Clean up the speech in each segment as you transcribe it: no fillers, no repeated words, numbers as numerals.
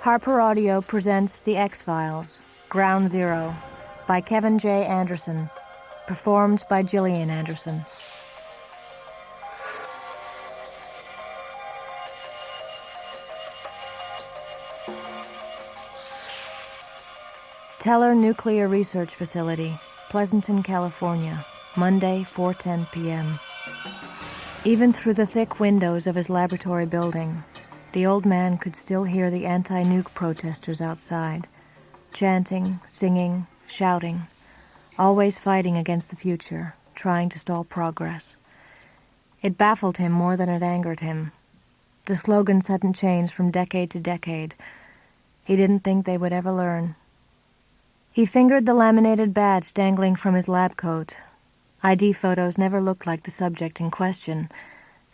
Harper Audio presents The X-Files, Ground Zero, by Kevin J. Anderson, performed by Gillian Anderson. Teller Nuclear Research Facility, Pleasanton, California, Monday, 4:10 p.m. Even through the thick windows of his laboratory building, the old man could still hear the anti-nuke protesters outside, chanting, singing, shouting, always fighting against the future, trying to stall progress. It baffled him more than it angered him. The slogans hadn't changed from decade to decade. He didn't think they would ever learn. He fingered the laminated badge dangling from his lab coat. ID photos never looked like the subject in question,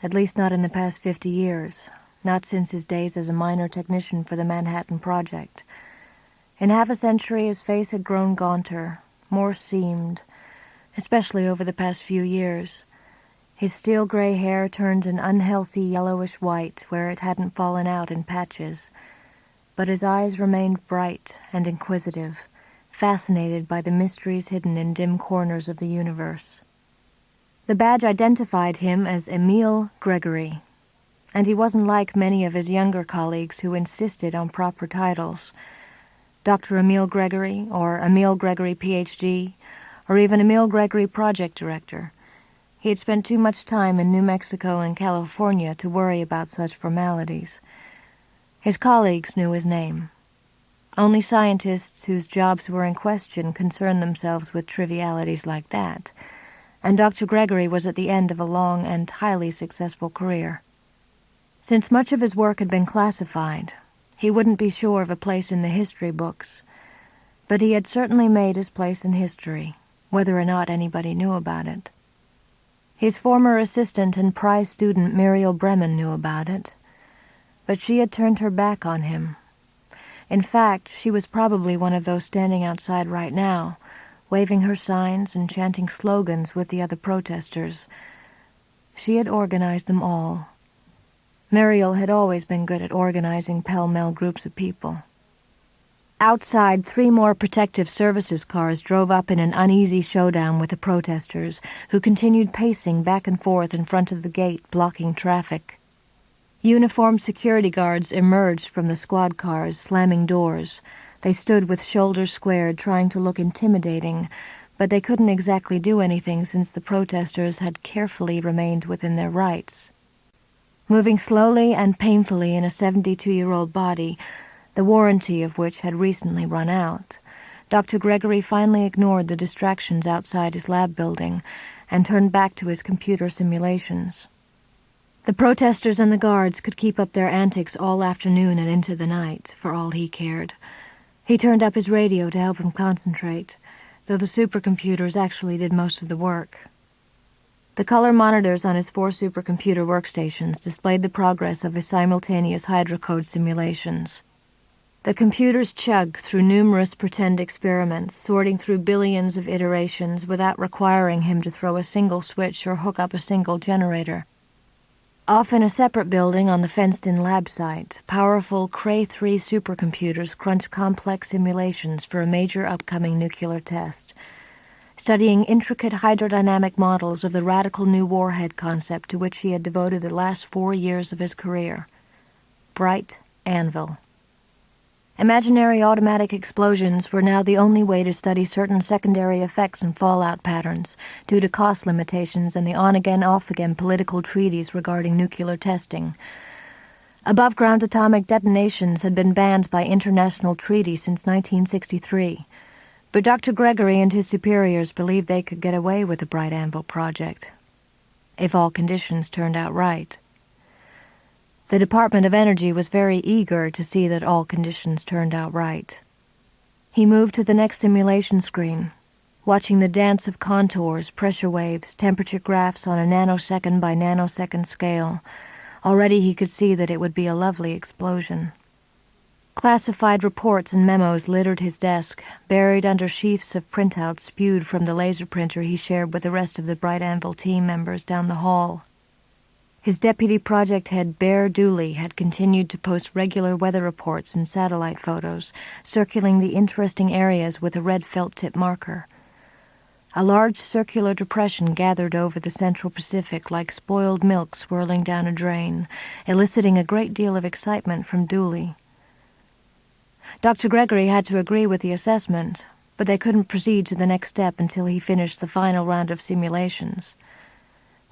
at least not in the past 50 years. Not since his days as a minor technician for the Manhattan Project. In half a century, his face had grown gaunter, more seamed, especially over the past few years. His steel gray hair turned an unhealthy yellowish white where it hadn't fallen out in patches. But his eyes remained bright and inquisitive, fascinated by the mysteries hidden in dim corners of the universe. The badge identified him as Emil Gregory. And he wasn't like many of his younger colleagues who insisted on proper titles. Dr. Emil Gregory, or Emil Gregory, Ph.D., or even Emil Gregory, Project Director. He had spent too much time in New Mexico and California to worry about such formalities. His colleagues knew his name. Only scientists whose jobs were in question concerned themselves with trivialities like that, and Dr. Gregory was at the end of a long and highly successful career. Since much of his work had been classified, he wouldn't be sure of a place in the history books, but he had certainly made his place in history, whether or not anybody knew about it. His former assistant and prize student Muriel Bremen knew about it, but she had turned her back on him. In fact, she was probably one of those standing outside right now, waving her signs and chanting slogans with the other protesters. She had organized them all. Muriel had always been good at organizing pell-mell groups of people. Outside, 3 more protective services cars drove up in an uneasy showdown with the protesters, who continued pacing back and forth in front of the gate, blocking traffic. Uniformed security guards emerged from the squad cars, slamming doors. They stood with shoulders squared, trying to look intimidating, but they couldn't exactly do anything since the protesters had carefully remained within their rights. Moving slowly and painfully in a 72-year-old body, the warranty of which had recently run out, Dr. Gregory finally ignored the distractions outside his lab building and turned back to his computer simulations. The protesters and the guards could keep up their antics all afternoon and into the night, for all he cared. He turned up his radio to help him concentrate, though the supercomputers actually did most of the work. The color monitors on his 4 supercomputer workstations displayed the progress of his simultaneous hydrocode simulations. The computers chugged through numerous pretend experiments, sorting through billions of iterations without requiring him to throw a single switch or hook up a single generator. Off in a separate building on the fenced-in lab site, powerful Cray 3 supercomputers crunched complex simulations for a major upcoming nuclear test, studying intricate hydrodynamic models of the radical new warhead concept to which he had devoted the last 4 years of his career. Bright Anvil. Imaginary automatic explosions were now the only way to study certain secondary effects and fallout patterns, due to cost limitations and the on-again, off-again political treaties regarding nuclear testing. Above-ground atomic detonations had been banned by international treaty since 1963, but Dr. Gregory and his superiors believed they could get away with the Bright Anvil project, if all conditions turned out right. The Department of Energy was very eager to see that all conditions turned out right. He moved to the next simulation screen, watching the dance of contours, pressure waves, temperature graphs on a nanosecond by nanosecond scale. Already he could see that it would be a lovely explosion. Classified reports and memos littered his desk, buried under sheafs of printouts spewed from the laser printer he shared with the rest of the Bright Anvil team members down the hall. His deputy project head, Bear Dooley, had continued to post regular weather reports and satellite photos, circling the interesting areas with a red felt-tip marker. A large circular depression gathered over the central Pacific like spoiled milk swirling down a drain, eliciting a great deal of excitement from Dooley. Dr. Gregory had to agree with the assessment, but they couldn't proceed to the next step until he finished the final round of simulations.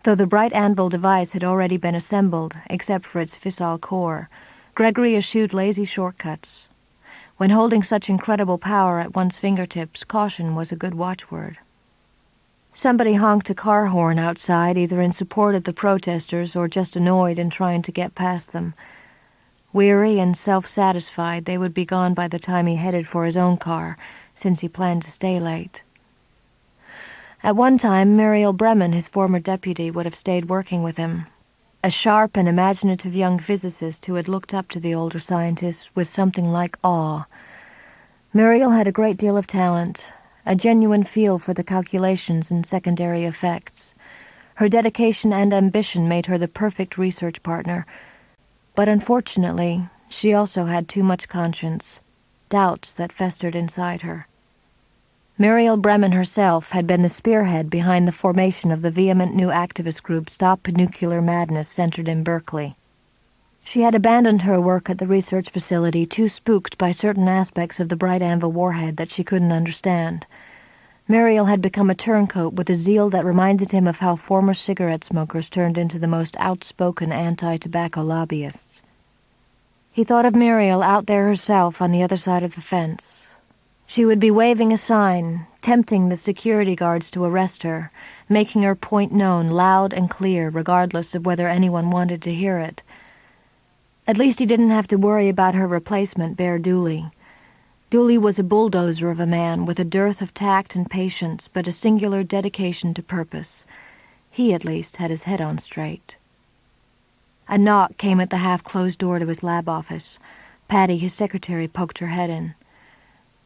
Though the bright anvil device had already been assembled, except for its fissile core, Gregory eschewed lazy shortcuts. When holding such incredible power at one's fingertips, caution was a good watchword. Somebody honked a car horn outside, either in support of the protesters or just annoyed in trying to get past them. Weary and self-satisfied, they would be gone by the time he headed for his own car, since he planned to stay late. At one time, Muriel Bremen, his former deputy, would have stayed working with him, a sharp and imaginative young physicist who had looked up to the older scientists with something like awe. Muriel had a great deal of talent, a genuine feel for the calculations and secondary effects. Her dedication and ambition made her the perfect research partner, but unfortunately, she also had too much conscience, doubts that festered inside her. Muriel Bremen herself had been the spearhead behind the formation of the vehement new activist group Stop Nuclear Madness centered in Berkeley. She had abandoned her work at the research facility, too spooked by certain aspects of the bright anvil warhead that she couldn't understand. Muriel had become a turncoat with a zeal that reminded him of how former cigarette smokers turned into the most outspoken anti-tobacco lobbyists. He thought of Muriel out there herself on the other side of the fence. She would be waving a sign, tempting the security guards to arrest her, making her point known loud and clear, regardless of whether anyone wanted to hear it. At least he didn't have to worry about her replacement, Bear Dooley. Dooley was a bulldozer of a man with a dearth of tact and patience, but a singular dedication to purpose. He, at least, had his head on straight. A knock came at the half-closed door to his lab office. Patty, his secretary, poked her head in.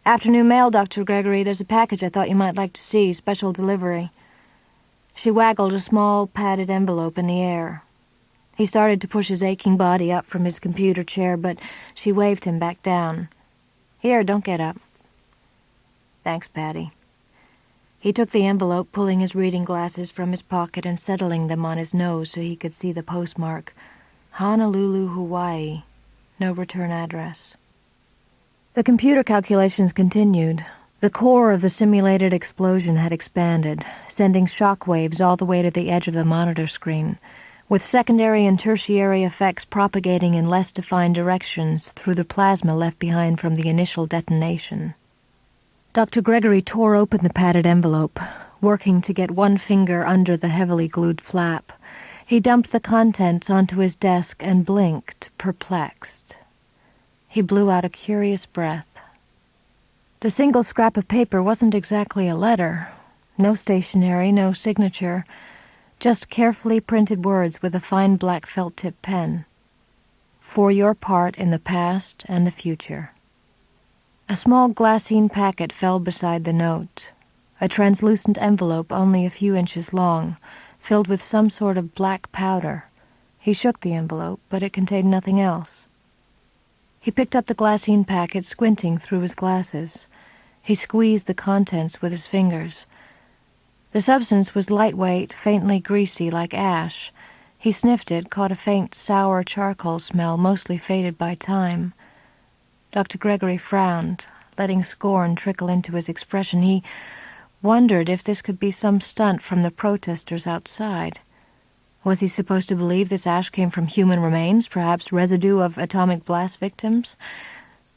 "Afternoon mail, Dr. Gregory. There's a package I thought you might like to see, special delivery." She waggled a small, padded envelope in the air. He started to push his aching body up from his computer chair, but she waved him back down. "Here, don't get up." "Thanks, Patty." He took the envelope, pulling his reading glasses from his pocket and settling them on his nose so he could see the postmark. Honolulu, Hawaii. No return address. The computer calculations continued. The core of the simulated explosion had expanded, sending shock waves all the way to the edge of the monitor screen, with secondary and tertiary effects propagating in less defined directions through the plasma left behind from the initial detonation. Dr. Gregory tore open the padded envelope, working to get one finger under the heavily glued flap. He dumped the contents onto his desk and blinked, perplexed. He blew out a curious breath. The single scrap of paper wasn't exactly a letter. No stationery, no signature. Just carefully printed words with a fine black felt-tip pen. For your part in the past and the future. A small glassine packet fell beside the note. A translucent envelope only a few inches long, filled with some sort of black powder. He shook the envelope, but it contained nothing else. He picked up the glassine packet, squinting through his glasses. He squeezed the contents with his fingers. The substance was lightweight, faintly greasy, like ash. He sniffed it, caught a faint, sour charcoal smell, mostly faded by time. Dr. Gregory frowned, letting scorn trickle into his expression. He wondered if this could be some stunt from the protesters outside. Was he supposed to believe this ash came from human remains, perhaps residue of atomic blast victims?